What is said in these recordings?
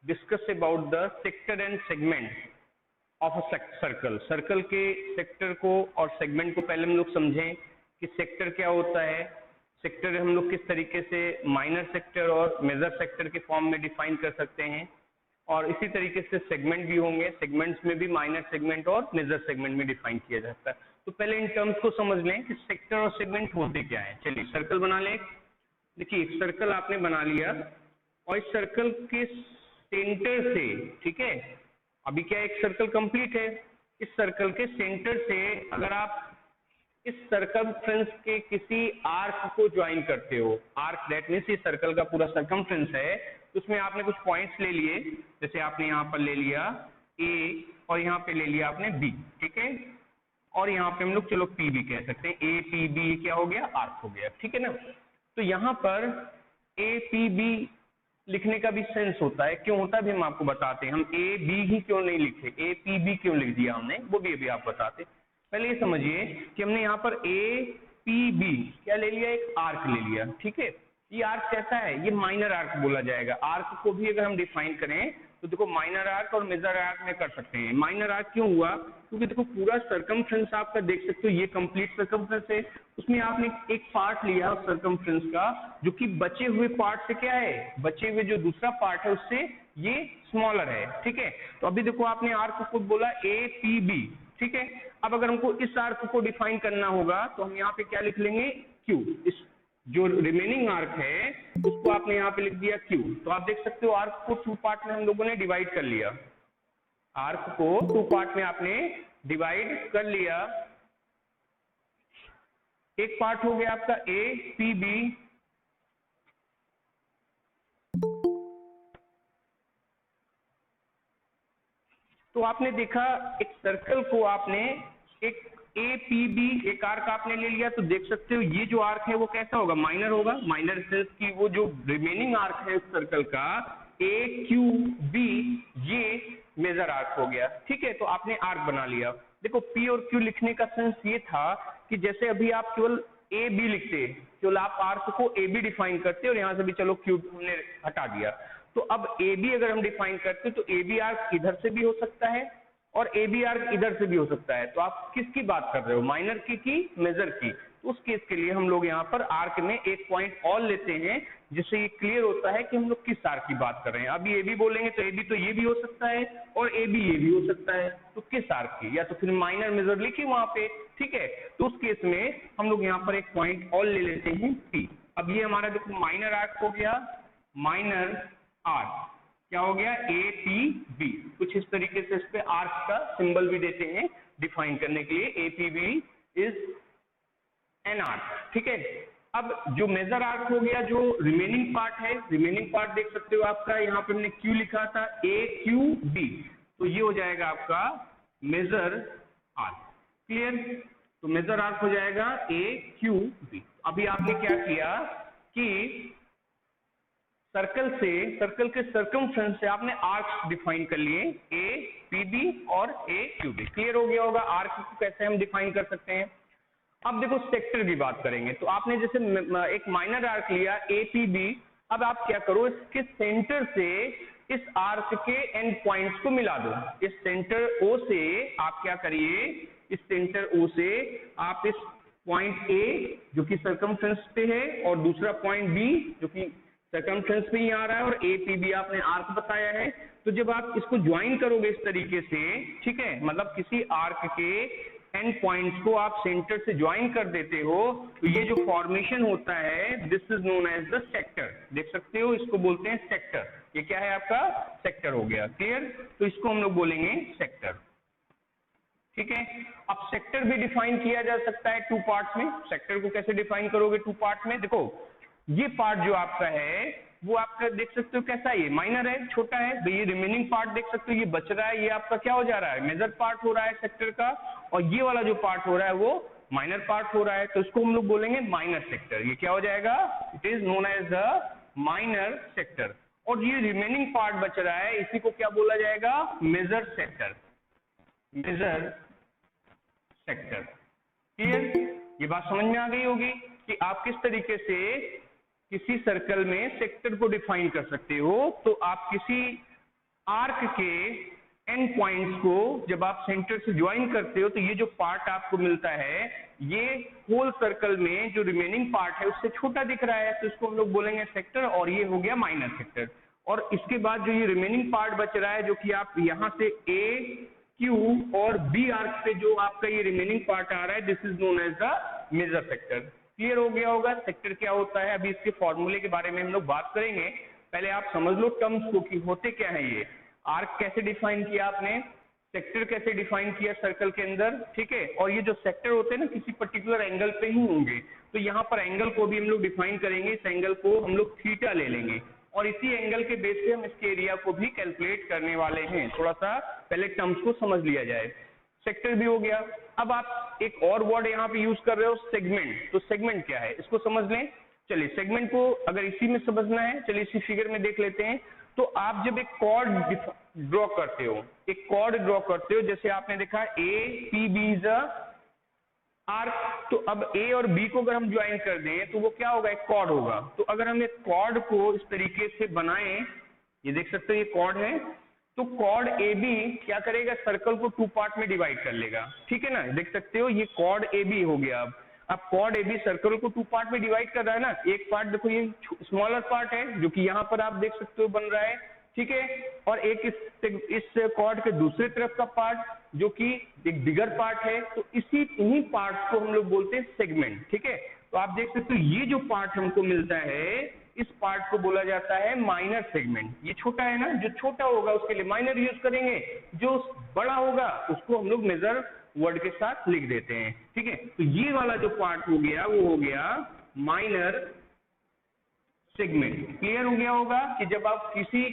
Discuss about the sector and segment of a circle. Circle के sector को और segment को पहले हम लोग समझें कि सेक्टर क्या होता है, सेक्टर हम लोग किस तरीके से माइनर सेक्टर और मेजर सेक्टर के फॉर्म में डिफाइन कर सकते हैं, और इसी तरीके से सेगमेंट भी होंगे, सेगमेंट्स में भी माइनर सेगमेंट और मेजर सेगमेंट में डिफाइन किया जाता है। तो पहले इन टर्म्स को समझ लें कि सेक्टर और सेगमेंट होते क्या है। चलिए सर्कल बना लें। देखिए सर्कल आपने बना लिया और इस सर्कल के सेंटर से, ठीक है, अभी क्या एक सर्कल कंप्लीट है, इस सर्कल के सेंटर से अगर आप इस सर्कमफ्रेंस के किसी आर्क को ज्वाइन करते हो, आर्क दैट मीन्स ये सर्कल का पूरा सर्कमफ्रेंस है, तो उसमें आपने कुछ पॉइंट्स ले लिए, जैसे आपने यहाँ पर ले लिया ए और यहाँ पे ले लिया आपने बी, ठीक है, और यहाँ पे हम लोग चलो पी भी कह सकते हैं, ए पी बी क्या हो गया, आर्क हो गया, ठीक है ना। तो यहाँ पर ए पी बी लिखने का भी सेंस होता है, क्यों होता है भी हम आपको बताते हैं। हम ए बी ही क्यों नहीं लिखे, ए पी बी क्यों लिख दिया हमने, वो भी अभी आप बताते। पहले ये समझिए कि हमने यहाँ पर ए पी बी क्या ले लिया, एक आर्क ले लिया, ठीक है। ये आर्क कैसा है, ये माइनर आर्क बोला जाएगा। आर्क को भी अगर हम डिफाइन करें तो देखो माइनर आर्क और मेजर आर्क में कर सकते हैं। माइनर आर्क क्यों हुआ, क्योंकि देखो पूरा सर्कमफ्रेंस आपका देख सकते हो, ये कंप्लीट सर्कमफ्रेंस है, उसमें आपने एक पार्ट लिया सर्कमफ्रेंस का जो कि बचे हुए पार्ट से क्या है, बचे हुए जो दूसरा पार्ट है उससे ये स्मॉलर है, ठीक है। तो अभी देखो आपने आर्क को बोला ए पी बी, ठीक है। अब अगर हमको इस आर्क को डिफाइन करना होगा तो हम यहाँ पे क्या लिख लेंगे, क्यू। इस जो रिमेनिंग आर्क है उसको आपने यहाँ पे लिख दिया क्यू। तो आप देख सकते हो आर्क को टू पार्ट में हम लोगों ने डिवाइड कर लिया, आर्क को टू पार्ट में आपने डिवाइड कर लिया। एक पार्ट हो गया आपका ए पी बी, तो आपने देखा एक सर्कल को आपने एक ए पी बी एक आर्क आपने ले लिया, तो देख सकते हो ये जो आर्क है वो कैसा होगा, माइनर होगा। माइनर सेंस की वो जो रिमेनिंग आर्क है उस सर्कल का ए क्यू बी, ये मेजर आर्क हो गया, ठीक है। तो आपने आर्क बना लिया। देखो पी और क्यू लिखने का सेंस ये था कि जैसे अभी आप केवल ए बी लिखते, केवल आप आर्क को ए बी डिफाइन करते और यहां से भी चलो क्यू हमने हटा दिया। तो अब ए बी अगर हम डिफाइन करते तो ए बी आर्क इधर से भी हो सकता है और ए बी आर्क इधर से भी हो सकता है। तो आप किसकी बात कर रहे हो, माइनर की मेजर की। तो उस केस के लिए हम लोग यहाँ पर आर्क में एक पॉइंट और लेते हैं, जिससे ये क्लियर होता है कि हम लोग किस आर्क की बात कर रहे हैं। अभी ए बी बोलेंगे तो ए बी तो ये भी हो सकता है और ए बी ये भी हो सकता है, तो किस आर्क की, या तो फिर माइनर मेजर लिखिए वहां पे, ठीक है। तो उस केस में हम लोग यहाँ पर एक पॉइंट और ले लेते हैं पी। अब ये हमारा देखो माइनर आर्क हो गया, माइनर आर्क क्या हो गया, ए पी बी। कुछ इस तरीके से इस पे आर्क का सिंबल भी देते हैं डिफाइन करने के लिए, A P B is an arc, ठीक है। अब जो मेजर आर्क हो गया, जो रिमेनिंग पार्ट है, रिमेनिंग पार्ट देख सकते हो आपका यहाँ पे हमने क्यू लिखा था, ए क्यू बी, तो ये हो जाएगा आपका मेजर आर्क, क्लियर। तो मेजर आर्क हो जाएगा ए क्यू बी। अभी आपने क्या किया कि सर्कल से, सर्कल के सर्कमफ्रेंस से आपने आर्क्स डिफाइन कर लिए, ए पी बी और ए क्यू बी। क्लियर हो गया होगा आर्क को कैसे हम डिफाइन कर सकते हैं। अब देखो सेक्टर की बात करेंगे, तो आपने जैसे एक माइनर आर्क लिया ए पी बी, अब आप क्या करो, इसके सेंटर से इस आर्क के एंड पॉइंट्स को मिला दो। इस सेंटर ओ से आप क्या करिए, इस सेंटर ओ से आप इस पॉइंट ए जो कि सर्कमफ्रेंस पे है और दूसरा पॉइंट बी जो कि सर्कमफ्रेंस पे ही आ रहा है और ए पी बी आपने आर्क बताया है, तो जब आप इसको ज्वाइन करोगे इस तरीके से, ठीक है, मतलब किसी आर्क के एंड पॉइंट्स को आप सेंटर से ज्वाइन कर देते हो, तो ये जो फॉर्मेशन होता है this is known as the sector. देख सकते हो इसको बोलते हैं सेक्टर। ये क्या है आपका, सेक्टर हो गया, क्लियर। तो इसको हम लोग बोलेंगे सेक्टर, ठीक है। अब सेक्टर भी डिफाइन किया जा सकता है टू पार्ट्स में। सेक्टर को कैसे डिफाइन करोगे टू पार्ट में, देखो ये पार्ट जो आपका है वो आपका देख सकते हो कैसा है, ये माइनर है, छोटा है, तो ये रिमेनिंग पार्ट देख सकते हो ये बच रहा है, ये आपका क्या हो जा रहा है, मेजर पार्ट हो रहा है सेक्टर का, और ये वाला जो पार्ट हो रहा है वो माइनर पार्ट हो रहा है, तो इसको हम लोग बोलेंगे माइनर सेक्टर। ये क्या हो जाएगा, it is known as the minor sector. और ये रिमेनिंग पार्ट बच रहा है इसी को क्या बोला जाएगा, major sector, major sector. Clear, ये बात समझ में आ गई होगी कि आप किस तरीके से किसी सर्कल में सेक्टर को डिफाइन कर सकते हो। तो आप किसी आर्क के एंड पॉइंट्स को जब आप सेंटर से ज्वाइन करते हो तो ये जो पार्ट आपको मिलता है ये होल सर्कल में जो रिमेनिंग पार्ट है उससे छोटा दिख रहा है, तो इसको हम लोग बोलेंगे सेक्टर, और ये हो गया माइनर सेक्टर। और इसके बाद जो ये रिमेनिंग पार्ट बच रहा है जो कि आप यहां से ए क्यू और बी आर्क पे जो आपका ये रिमेनिंग पार्ट आ रहा है, this is known as the major sector. Clear हो गया होगा सेक्टर क्या होता है। अभी इसके फॉर्मूले के बारे में हम लोग बात करेंगे, पहले आप समझ लो टर्म्स को कि होते क्या है ये। आर्क कैसे डिफाइन किया आपने, सेक्टर कैसे डिफाइन किया सर्कल के अंदर, ठीक है। और ये जो सेक्टर होते हैं ना किसी पर्टिकुलर एंगल पे ही होंगे, तो यहाँ पर एंगल को भी हम लोग डिफाइन करेंगे, इस एंगल को हम लोग थीटा ले लेंगे और इसी एंगल के बेस पे हम इसके एरिया को भी कैलकुलेट करने वाले हैं। थोड़ा सा पहले टर्म्स को समझ लिया जाए। सेक्टर भी हो गया। अब आप एक और वर्ड यहाँ पे यूज कर रहे हो सेगमेंट, तो सेगमेंट क्या है इसको समझ लें। चलिए सेगमेंट को अगर इसी में समझना है, चलिए इसी फिगर में देख लेते हैं। तो आप जब एक कॉर्ड ड्रॉ करते हो, एक कॉर्ड ड्रॉ करते हो, जैसे आपने देखा A P B is arc, तो अब ए और बी को अगर हम ज्वाइन कर दें तो वो क्या होगा, एक कॉर्ड होगा। तो अगर हम एक कॉर्ड को इस तरीके से बनाएं, ये देख सकते हो ये कॉर्ड है, तो कॉर्ड ए बी क्या करेगा, सर्कल को टू पार्ट में डिवाइड कर लेगा, ठीक है ना। देख सकते हो ये कॉर्ड ए बी हो गया। अब कॉर्ड ए बी सर्कल को टू पार्ट में डिवाइड कर रहा है ना, एक पार्ट देखो ये स्मॉलर पार्ट है जो कि यहाँ पर आप देख सकते हो बन रहा है, ठीक है। और एक इस कॉर्ड के दूसरे तरफ का पार्ट जो कि एक बिगर पार्ट है, तो इन्हीं पार्ट्स को हम लोग बोलते हैं सेगमेंट, ठीक है। तो आप देख सकते हो ये जो पार्ट हमको मिलता है, इस पार्ट को बोला जाता है माइनर सेगमेंट। ये छोटा है ना, जो छोटा होगा उसके लिए माइनर यूज करेंगे, जो बड़ा होगा उसको हम लोग मेजर वर्ड के साथ लिख देते हैं, ठीक है। तो ये वाला जो पार्ट हो गया वो हो गया माइनर सेगमेंट। क्लियर हो गया होगा कि जब आप किसी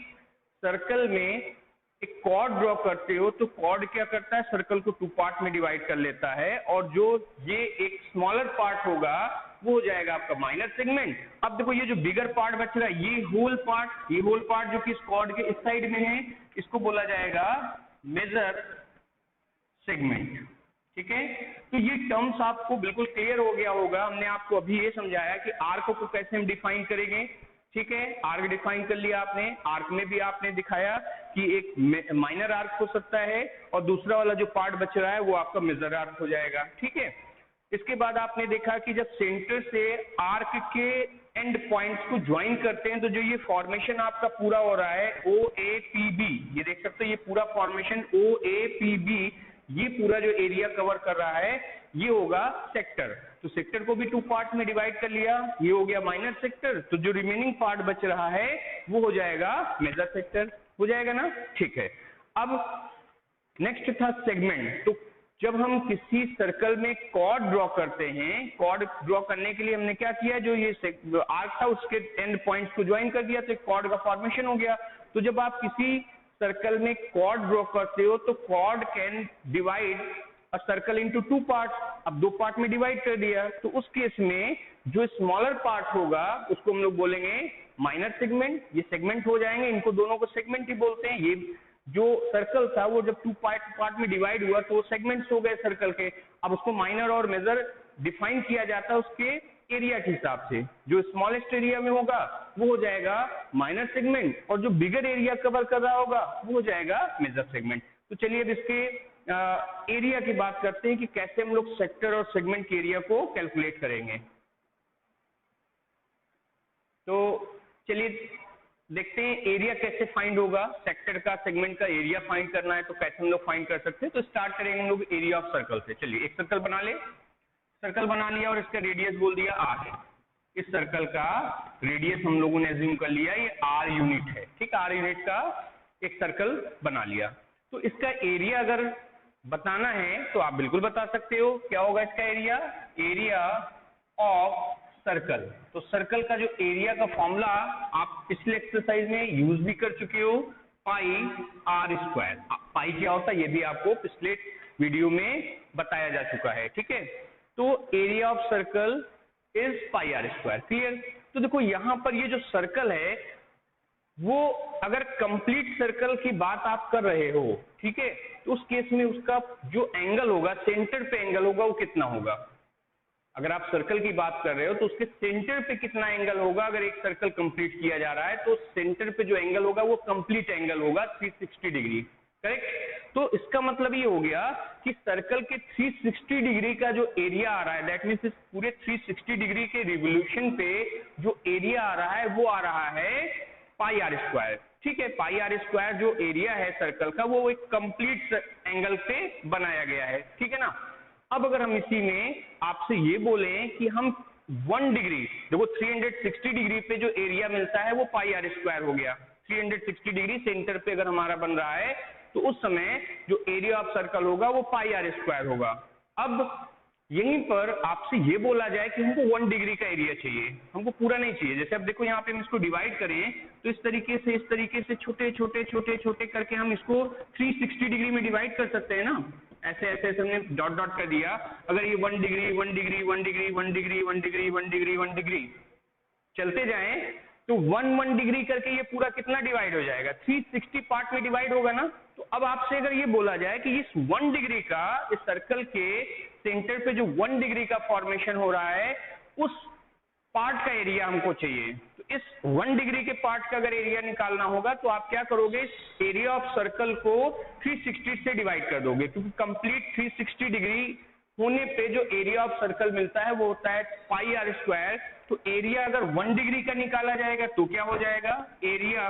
सर्कल में एक कॉर्ड ड्रॉ करते हो तो कॉर्ड क्या करता है, सर्कल को टू पार्ट में डिवाइड कर लेता है, और जो ये एक स्मॉलर पार्ट होगा वो हो जाएगा आपका माइनर सेगमेंट। अब देखो ये जो बिगर पार्ट बच रहा है, ये होल पार्ट जो कि इस कॉर्ड के इस साइड में है, इसको बोला जाएगा मेजर सेगमेंट, ठीक है। तो ये टर्म्स आपको बिल्कुल क्लियर हो गया होगा। हमने आपको अभी ये समझाया कि आर्क को कैसे हम डिफाइन करेंगे, ठीक है। आर्क डिफाइन कर लिया आपने, आर्क में भी आपने दिखाया कि एक माइनर आर्क हो सकता है और दूसरा वाला जो पार्ट बच रहा है वो आपका मेजर आर्क हो जाएगा, ठीक है। इसके बाद आपने देखा कि जब सेंटर से आर्क के एंड पॉइंट्स को ज्वाइन करते हैं तो जो ये फॉर्मेशन आपका पूरा हो रहा है ओ ए पी बी, ये देख सकते हो ये पूरा formation O A P B, ये पूरा जो एरिया कवर कर रहा है ये होगा सेक्टर। तो सेक्टर को भी टू पार्ट में डिवाइड कर लिया, ये हो गया माइनर सेक्टर। तो जो रिमेनिंग पार्ट बच रहा है वो हो जाएगा मेजर सेक्टर, हो जाएगा ना, ठीक है। अब नेक्स्ट था सेगमेंट। तो जब हम किसी सर्कल में कॉर्ड ड्रॉ करते हैं, कॉर्ड ड्रॉ करने के लिए हमने क्या किया, जो ये आर्क था उसके एंड पॉइंट्स को ज्वाइन कर दिया तो एक कॉर्ड का फॉर्मेशन हो गया। तो जब आप किसी सर्कल में कॉर्ड ड्रॉ करते हो तो chord can divide a circle into two parts. अब दो पार्ट में डिवाइड कर दिया तो उस केस में जो स्मॉलर पार्ट होगा उसको हम लोग बोलेंगे माइनर सेगमेंट। ये सेगमेंट हो जाएंगे, इनको दोनों को सेगमेंट ही बोलते हैं। ये जो सर्कल था वो जब टू पार्ट में डिवाइड हुआ तो वो सेगमेंट्स हो गए सर्कल के। अब उसको माइनर और मेजर डिफाइन किया जाता है उसके एरिया के हिसाब से। जो स्मॉलेस्ट एरिया में होगा वो हो जाएगा माइनर सेगमेंट और जो बिगर एरिया कवर कर रहा होगा वो हो जाएगा मेजर सेगमेंट। तो चलिए अब इसके एरिया की बात करते हैं कि कैसे हम लोग सेक्टर और सेगमेंट के एरिया को कैलकुलेट करेंगे। तो चलिए देखते हैं एरिया कैसे फाइंड होगा। सेक्टर का, सेगमेंट का एरिया फाइंड करना है तो कैसे हम लोग फाइंड कर सकते हैं। तो स्टार्ट करेंगे हम लोग एरिया ऑफ सर्कल से। चलिए एक सर्कल बना ले, सर्कल बना लिया और इसका रेडियस बोल दिया आर है। इस सर्कल का रेडियस हम लोगों ने एज्यूम कर लिया ये आर यूनिट है, ठीक। आर यूनिट का एक सर्कल बना लिया। तो इसका एरिया अगर बताना है तो आप बिल्कुल बता सकते हो। क्या होगा इसका एरिया, एरिया ऑफ सर्कल। तो सर्कल का जो एरिया का फॉर्मूला आप पिछले एक्सरसाइज में यूज भी कर चुके हो, पाई आर स्क्वायर। पाई क्या होता है ये भी आपको पिछले वीडियो में बताया जा चुका है, ठीक है। तो area of circle is pi r square, clear. तो देखो यहां पर ये जो सर्कल है वो अगर कंप्लीट सर्कल की बात आप कर रहे हो, ठीक है, तो उस केस में उसका जो एंगल होगा, सेंटर पे एंगल होगा वो कितना होगा, अगर आप सर्कल की बात कर रहे हो तो उसके सेंटर पे कितना एंगल होगा, अगर एक सर्कल कंप्लीट किया जा रहा है तो सेंटर पे जो एंगल होगा वो कंप्लीट एंगल होगा 360 डिग्री, करेक्ट। तो इसका मतलब ये हो गया कि सर्कल के 360 डिग्री का जो एरिया आ रहा है, दैट मीन्स इस पूरे 360 डिग्री के रिवोल्यूशन पे जो एरिया आ रहा है वो आ रहा है पाई आर स्क्वायर, ठीक है। पाई आर स्क्वायर जो एरिया है सर्कल का वो एक कंप्लीट एंगल पे बनाया गया है, ठीक है ना। अब अगर हम इसी में आपसे ये बोलें कि हम 1 डिग्री, देखो 360 डिग्री पे जो एरिया मिलता है वो पाई आर स्क्वायर हो गया। 360 डिग्री सेंटर पे अगर हमारा बन रहा है तो उस समय जो एरिया ऑफ सर्कल होगा वो पाई आर स्क्वायर होगा। अब यहीं पर आपसे ये बोला जाए कि हमको 1 डिग्री का एरिया चाहिए, हमको पूरा नहीं चाहिए। जैसे अब देखो यहाँ पे हम इसको डिवाइड करें तो इस तरीके से छोटे छोटे करके हम इसको 360 डिग्री में डिवाइड कर सकते हैं ना। ऐसे ऐसे ऐसे हमने डॉट डॉट कर दिया। अगर ये 1 degree 1 degree 1 degree 1 degree 1 degree 1 degree 1 degree चलते जाएं तो 1 डिग्री करके ये पूरा कितना डिवाइड हो जाएगा, 360 पार्ट में डिवाइड होगा ना। तो अब आपसे अगर ये बोला जाए कि इस 1 डिग्री का, इस सर्कल के सेंटर पे जो 1 डिग्री का फॉर्मेशन हो रहा है उस पार्ट का एरिया हमको चाहिए, तो इस 1 डिग्री के पार्ट का अगर एरिया निकालना होगा तो आप क्या करोगे, एरिया ऑफ सर्कल को 360 से डिवाइड कर दोगे, क्योंकि कंप्लीट 360 डिग्री होने पे जो एरिया ऑफ सर्कल मिलता है वो होता है पाई आर स्क्वायर। तो एरिया अगर 1 डिग्री का निकाला जाएगा तो क्या हो जाएगा, एरिया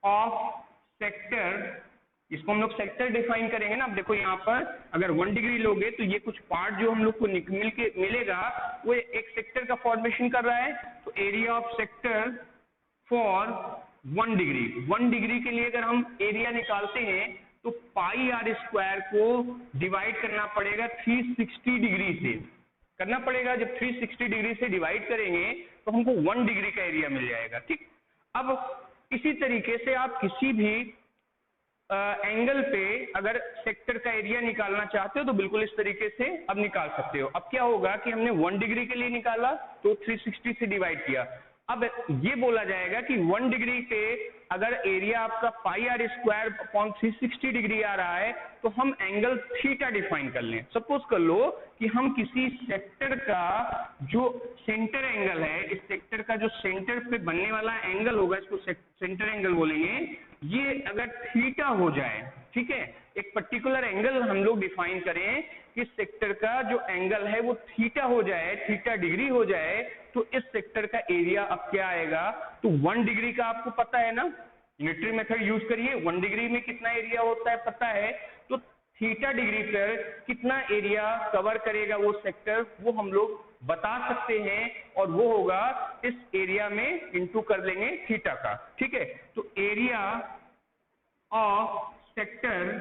ऑफ सेक्टर, इसको हम लोग सेक्टर डिफाइन करेंगे ना। अब देखो यहाँ पर अगर 1 डिग्री लोगे तो ये कुछ पार्ट जो हम लोग को मिलेगा वो एक सेक्टर का फॉर्मेशन कर रहा है। तो area of sector for 1 degree, 1 degree के लिए अगर हम एरिया निकालते हैं तो पाई आर स्क्वायर को डिवाइड करना पड़ेगा 360 डिग्री से, करना पड़ेगा। जब 360 डिग्री से डिवाइड करेंगे तो हमको 1 डिग्री का एरिया मिल जाएगा, ठीक। अब इसी तरीके से आप किसी भी एंगल पे अगर सेक्टर का एरिया निकालना चाहते हो तो बिल्कुल इस तरीके से अब निकाल सकते हो। अब क्या होगा कि हमने 1 डिग्री के लिए निकाला तो 360 से डिवाइड किया। अब ये बोला जाएगा कि 1 डिग्री पे अगर एरिया आपका पाई आर स्क्वायर अपॉन 360 डिग्री आ रहा है तो हम एंगल थीटा डिफाइन कर लें। सपोज कर लो कि हम किसी सेक्टर का जो सेंटर एंगल है, इस सेक्टर का जो सेंटर पे बनने वाला एंगल होगा इसको सेंटर एंगल बोलेंगे, ये अगर थीटा हो जाए, ठीक है, एक पर्टिकुलर एंगल हम लोग डिफाइन करें कि सेक्टर का जो एंगल है वो थीटा हो जाए, थीटा डिग्री हो जाए, तो इस सेक्टर का एरिया अब क्या आएगा, तो 1 डिग्री का आपको पता है ना, यूनिटरी मेथड यूज करिए, 1 डिग्री में कितना एरिया होता है पता है, तो थीटा डिग्री पर कितना एरिया कवर करेगा वो सेक्टर वो हम लोग बता सकते हैं, और वो होगा इस एरिया में इंटू कर लेंगे थीटा का, ठीक है। तो area of sector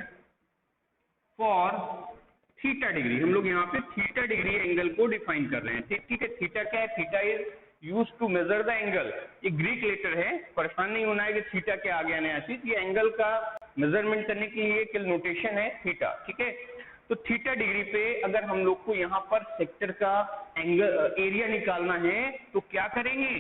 for theta degree, हम लोग यहाँ पे थीटा डिग्री एंगल को डिफाइन कर रहे हैं, ठीक है। थीटा क्या है, theta is use to measure the angle, ये ग्रीक लेटर है, परेशान नहीं होना है कि थीटा क्या आ गया नया चीज, ये एंगल का मेजरमेंट करने के लिए एक नोटेशन है थीटा, ठीक है। तो थीटा डिग्री पे अगर हम लोग को यहाँ पर सेक्टर का एंगल एरिया निकालना है तो क्या करेंगे,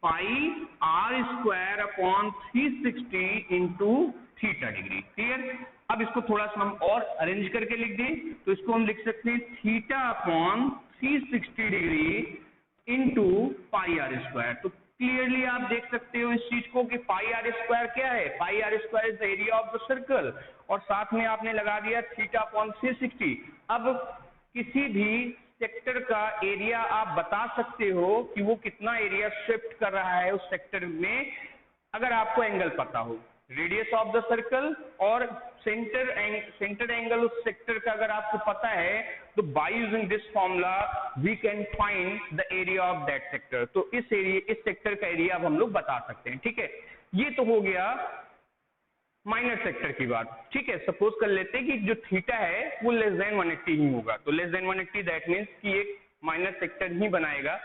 pi r square upon 360 into theta degree, clear. अब इसको थोड़ा सा हम और अरेंज करके लिख दें तो इसको हम लिख सकते हैं theta upon 360 degree into pi r square. तो क्लियरली आप देख सकते हो इस चीज को कि पाई आर स्क्वायर क्या है, pi r square is the area of the circle, और साथ में आपने लगा दिया थीटा अपॉन 360। अब किसी भी सेक्टर का एरिया आप बता सकते हो कि वो कितना एरिया शिफ्ट कर रहा है उस सेक्टर में, अगर आपको एंगल पता हो, रेडियस ऑफ द सर्कल और सेंटर एंगल उस सेक्टर का अगर आपको पता है तो by using this formula we can find the area of that sector. तो इस सेक्टर का एरिया अब हम लोग बता सकते हैं, ठीक है। ये तो हो गया माइनर सेक्टर की बात, ठीक है। सपोज कर लेते हैं कि जो थीटा है वो लेस देन 180 ही होगा, तो लेस देन 180 दैट मीन्स कि एक माइनर सेक्टर ही बनाएगा।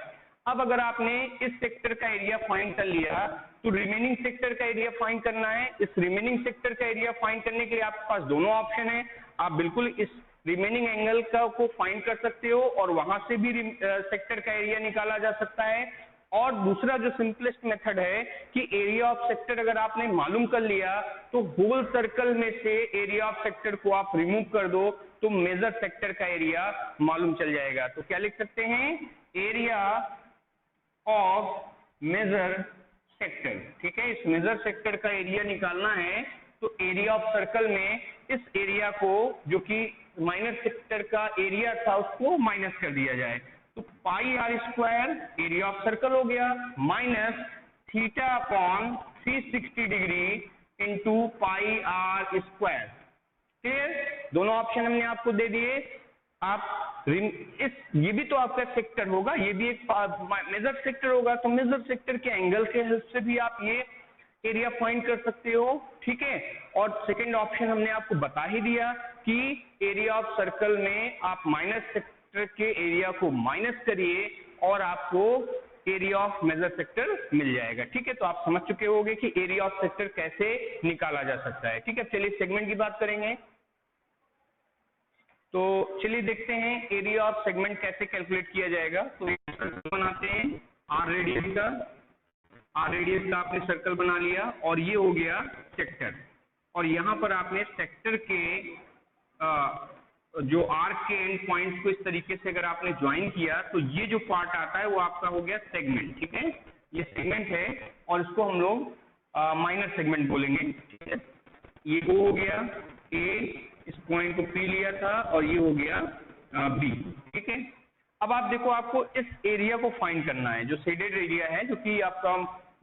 अब अगर आपने इस सेक्टर का एरिया फाइंड कर लिया तो रिमेनिंग सेक्टर का एरिया फाइंड करना है। इस रिमेनिंग सेक्टर का एरिया फाइंड करने के लिए आपके पास दोनों ऑप्शन है, आप बिल्कुल इस रिमेनिंग एंगल का को फाइंड कर सकते हो और वहां से भी सेक्टर का एरिया निकाला जा सकता है, और दूसरा जो सिंपलेस्ट मेथड है कि एरिया ऑफ सेक्टर अगर आपने मालूम कर लिया तो होल सर्कल में से एरिया ऑफ सेक्टर को आप रिमूव कर दो तो मेजर सेक्टर का एरिया मालूम चल जाएगा। तो क्या लिख सकते हैं, एरिया ऑफ मेजर सेक्टर। ठीक है, इस मेजर सेक्टर का एरिया निकालना है तो एरिया ऑफ सर्कल में इस एरिया को जो कि माइनर सेक्टर का एरिया था उसको माइनस कर दिया जाए तो pi r square area of circle हो गया minus theta upon 360 degree into pi r square. Clear, दोनों ऑप्शन हमने आपको दे दिए। आप ये भी तो आपका सेक्टर होगा, ये भी एक मेजर सेक्टर होगा, तो मेजर सेक्टर के एंगल के हेल्प से भी आप ये एरिया फाइंड कर सकते हो। ठीक है, और सेकंड ऑप्शन हमने आपको बता ही दिया कि एरिया ऑफ सर्कल में आप माइनस सेक्टर के एरिया को माइनस करिए और आपको एरिया ऑफ मेजर सेक्टर मिल जाएगा। ठीक है, तो आप समझ चुके होंगे कि एरिया ऑफ सेक्टर कैसे निकाला जा सकता है। ठीक है, चलिए सेगमेंट की बात करेंगे। तो चलिए देखते हैं एरिया ऑफ सेगमेंट कैसे कैलकुलेट किया जाएगा। तो एक सर्कल बनाते हैं आर रेडियस का आपने सर्कल बना लिया और ये हो गया सेक्टर, और यहाँ पर आपने सेक्टर के जो आर्क के एंड पॉइंट्स को इस तरीके से अगर आपने ज्वाइन किया तो ये जो पार्ट आता है वो आपका हो गया सेगमेंट। ठीक है, ये सेगमेंट है और इसको हम लोग माइनर सेगमेंट बोलेंगे। ठीक है, ये O हो गया, ए इस पॉइंट को P लिया था और ये हो गया B। ठीक है, अब आप देखो आपको इस एरिया को फाइंड करना है, जो शेडेड एरिया है जो कि आपका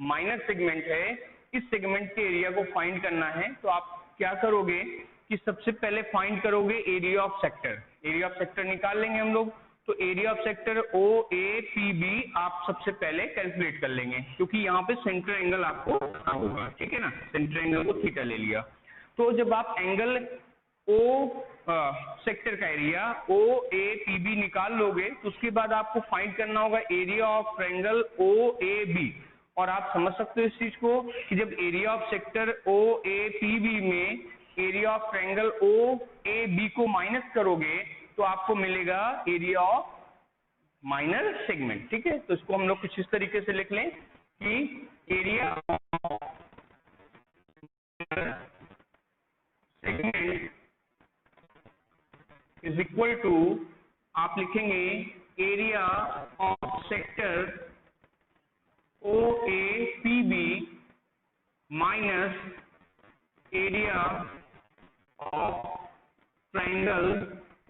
माइनर सेगमेंट है, इस सेगमेंट के एरिया को फाइंड करना है। तो आप क्या करोगे कि सबसे पहले फाइंड करोगे area of sector. Area of sector निकाल लेंगे हम लोग, तो एरिया ऑफ सेक्टर OAPB आप सबसे पहले कैलकुलेट कर लेंगे क्योंकि यहाँ पे सेंटर एंगल आपको पता होगा। ठीक है ना, सेंटर एंगल को थीटा ले लिया। तो जब आप एंगल सेक्टर का एरिया OAPB निकाल लोगे तो उसके बाद आपको फाइंड करना होगा एरिया ऑफ ट्रायंगल OAB। और आप समझ सकते हो इस चीज को कि जब एरिया ऑफ सेक्टर OAPB में एरिया ऑफ ट्रायंगल OAB को माइनस करोगे तो आपको मिलेगा एरिया ऑफ माइनर सेगमेंट। ठीक है, तो इसको हम लोग कुछ इस तरीके से लिख लें कि area of segment is equal to, आप लिखेंगे area of sector OAPB minus area of triangle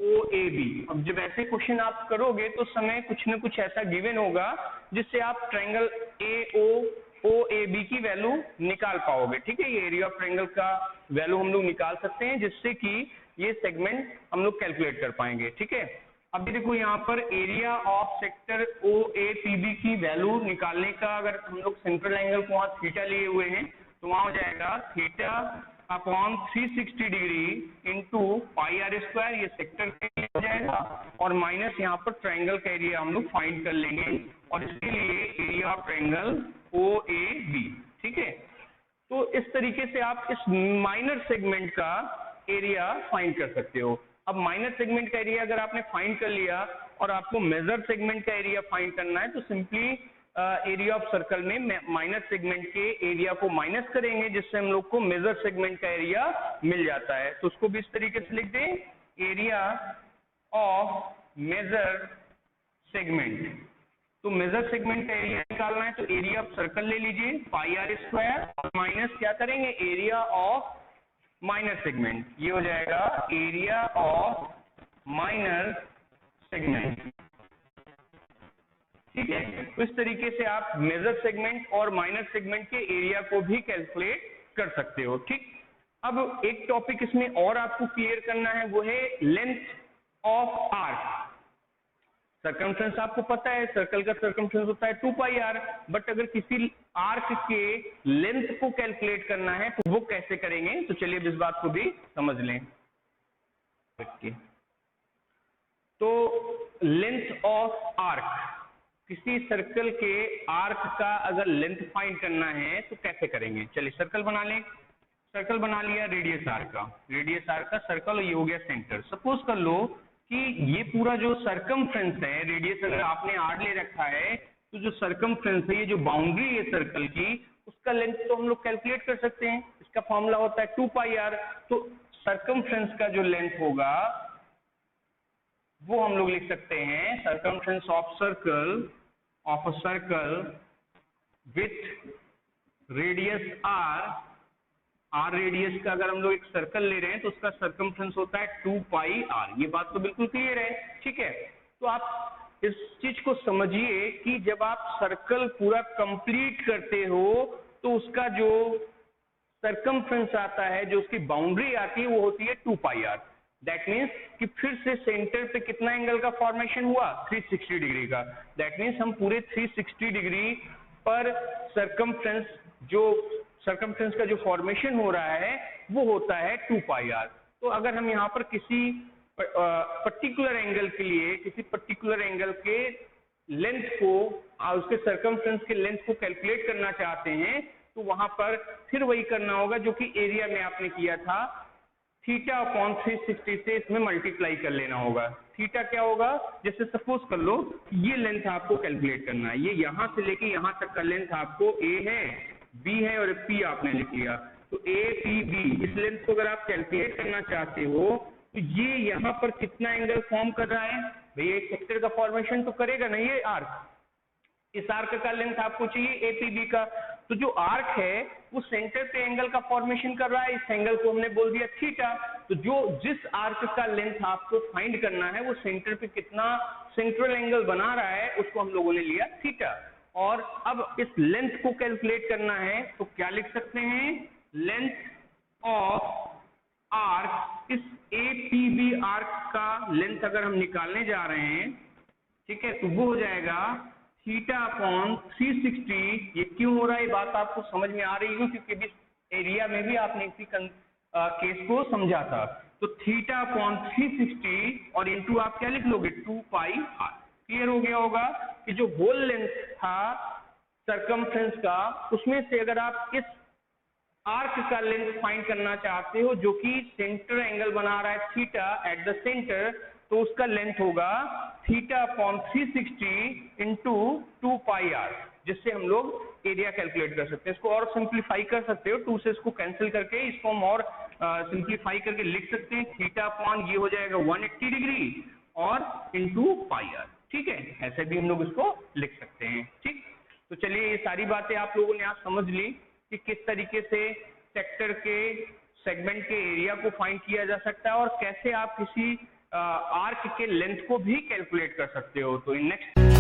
OAB। अब जब ऐसे क्वेश्चन आप करोगे तो समय कुछ न कुछ ऐसा गिवन होगा जिससे आप ट्रायंगल OAB की वैल्यू निकाल पाओगे। ठीक है, ये एरिया ऑफ ट्रायंगल का वैल्यू हम लोग निकाल सकते हैं जिससे कि ये सेगमेंट हम लोग कैलकुलेट कर पाएंगे। ठीक है, अभी देखो यहाँ पर एरिया ऑफ सेक्टर OAPB की वैल्यू निकालने का अगर हम लोग सेंट्रल एंगल को वहां थीटा लिए हुए हैं तो वहां हो जाएगा theta upon 360 degree into pi r square, ये सेक्टर का एरिया हो जाएगा, और माइनस यहाँ पर ट्रायंगल का एरिया हम लोग फाइंड कर लेंगे और इसके लिए एरिया ऑफ ट्रायंगल OAB। ठीक है, तो इस तरीके से आप इस माइनर सेगमेंट का एरिया फाइंड कर सकते हो। अब माइनर सेगमेंट का एरिया अगर आपने फाइंड कर लिया और आपको मेजर सेगमेंट का एरिया फाइंड करना है तो सिंपली एरिया ऑफ सर्कल में माइनर सेगमेंट के एरिया को माइनस करेंगे जिससे हम लोग को मेजर सेगमेंट का एरिया मिल जाता है। तो उसको भी इस तरीके से लिख दें, एरिया ऑफ मेजर सेगमेंट। तो मेजर सेगमेंट का एरिया निकालना है तो एरिया ऑफ सर्कल ले लीजिए पाई आर स्क्वायर और माइनस क्या करेंगे एरिया ऑफ माइनर सेगमेंट, ये हो जाएगा एरिया ऑफ माइनर सेगमेंट। ठीक है, तो इस तरीके से आप मेजर सेगमेंट और माइनर सेगमेंट के एरिया को भी कैलकुलेट कर सकते हो। ठीक, अब एक टॉपिक इसमें और आपको क्लियर करना है, वो है लेंथ ऑफ आर्क। सर्कमफ्रेंस आपको पता है, सर्कल का सर्कमफ्रेंस होता है 2 पाई आर, बट अगर किसी आर्क के लेंथ को कैलकुलेट करना है तो वो कैसे करेंगे, तो चलिए इस बात को भी समझ लें। तो लेंथ ऑफ आर्क, किसी सर्कल के आर्क का अगर लेंथ फाइंड करना है तो कैसे करेंगे। चलिए सर्कल बना लें, सर्कल बना लिया रेडियस आर्क का, रेडियस आर्क का सर्कल, ये हो गया सेंटर। सपोज कर लो कि ये पूरा जो सर्कमफ्रेंस है, रेडियस अगर आपने आर ले रखा है तो जो सरकमफ्रेंस है, ये जो बाउंड्री है सर्कल की, उसका लेंथ तो हम लोग कैलकुलेट कर सकते हैं। इसका फॉर्मूला होता है 2πr। तो सरकमफ्रेंस का जो लेंथ होगा वो हम लोग लिख सकते हैं circumference of a circle with radius r radius का अगर हम लोग एक सर्कल ले रहे हैं तो उसका सरकमफ्रेंस होता है 2πr। ये बात तो बिल्कुल क्लियर है, ठीक है। तो आप इस चीज को समझिए कि जब आप सर्कल पूरा कंप्लीट करते हो तो उसका जो सरकमफ्रेंस आता है, जो उसकी बाउंड्री आती है, वो होती है 2πr। दैट मीन्स कि फिर से सेंटर पे कितना एंगल का फॉर्मेशन हुआ, 360 डिग्री का। दैट मीन्स हम पूरे 360 डिग्री पर सरकमफ्रेंस का जो फॉर्मेशन हो रहा है वो होता है 2πr। तो अगर हम यहाँ पर किसी पर्टिकुलर एंगल के लिए किसी पर्टिकुलर एंगल के लेंथ को उसके सरकमफ्रेंस के लेंथ को कैलकुलेट करना चाहते हैं तो वहां पर फिर वही करना होगा जो कि एरिया में आपने किया था, थीटा अपॉन 360 से इसमें मल्टीप्लाई कर लेना होगा। थीटा क्या होगा, जैसे सपोज कर लो ये लेंथ आपको कैलकुलेट करना है, ये यहां से लेके यहां तक का लेंथ आपको ए है, बी है और पी आपने लिख लिया। तो ए पी बी इस लेंथ को अगर आप कैलकुलेट करना चाहते हो तो ये यहाँ पर कितना एंगल फॉर्म कर रहा है, भैया एक सेक्टर का फॉर्मेशन तो करेगा ना ये आर्क। इस आर्क का लेंथ आपको चाहिए एपीबी का। तो जो आर्क है वो सेंटर पे एंगल का फॉर्मेशन कर रहा है, इस एंगल को हमने बोल दिया थीटा। तो जिस आर्क का लेंथ आपको फाइंड करना है वो सेंटर पे कितना सेंट्रल एंगल बना रहा है उसको हम लोगों ने लिया थीटा। और अब इस लेंथ को कैलकुलेट करना है तो क्या लिख सकते हैं, लेंथ ऑफ आर्क, इस एपीबी आर्क का लेंथ अगर हम निकालने जा रहे हैं, ठीक है, तो वो हो जाएगा थीटा अपॉन 360। ये क्यों हो रहा है, ये बात आपको समझ में आ रही है क्योंकि इस एरिया में भी आपने इसी केस को समझा था। तो थीटा अपॉन 360 और इनटू आप क्या लिख लोगे 2πr। क्लियर हो गया होगा कि जो होल लेंथ था सरकमफ्रेंस का, उसमें से अगर आप इस आर्क का लेंथ फाइंड करना चाहते हो जो कि सेंटर एंगल बना रहा है थीटा एट द सेंटर, तो उसका लेंथ होगा थीटा अपॉन 360 इंटू 2πr, जिससे हम लोग एरिया कैलकुलेट कर सकते हैं। इसको और सिंप्लीफाई कर सकते हो, 2 से इसको कैंसिल करके इसको हम और सिंप्लीफाई करके लिख सकते हैं थीटा अपॉन ये हो जाएगा 180 डिग्री और इंटू πr। ठीक है, ऐसे भी हम लोग इसको लिख सकते हैं। ठीक, तो चलिए ये सारी बातें आप लोगों ने आज समझ ली कि किस तरीके से सेक्टर के सेगमेंट के एरिया को फाइंड किया जा सकता है और कैसे आप किसी आर्क के लेंथ को भी कैलकुलेट कर सकते हो। तो इन नेक्स्ट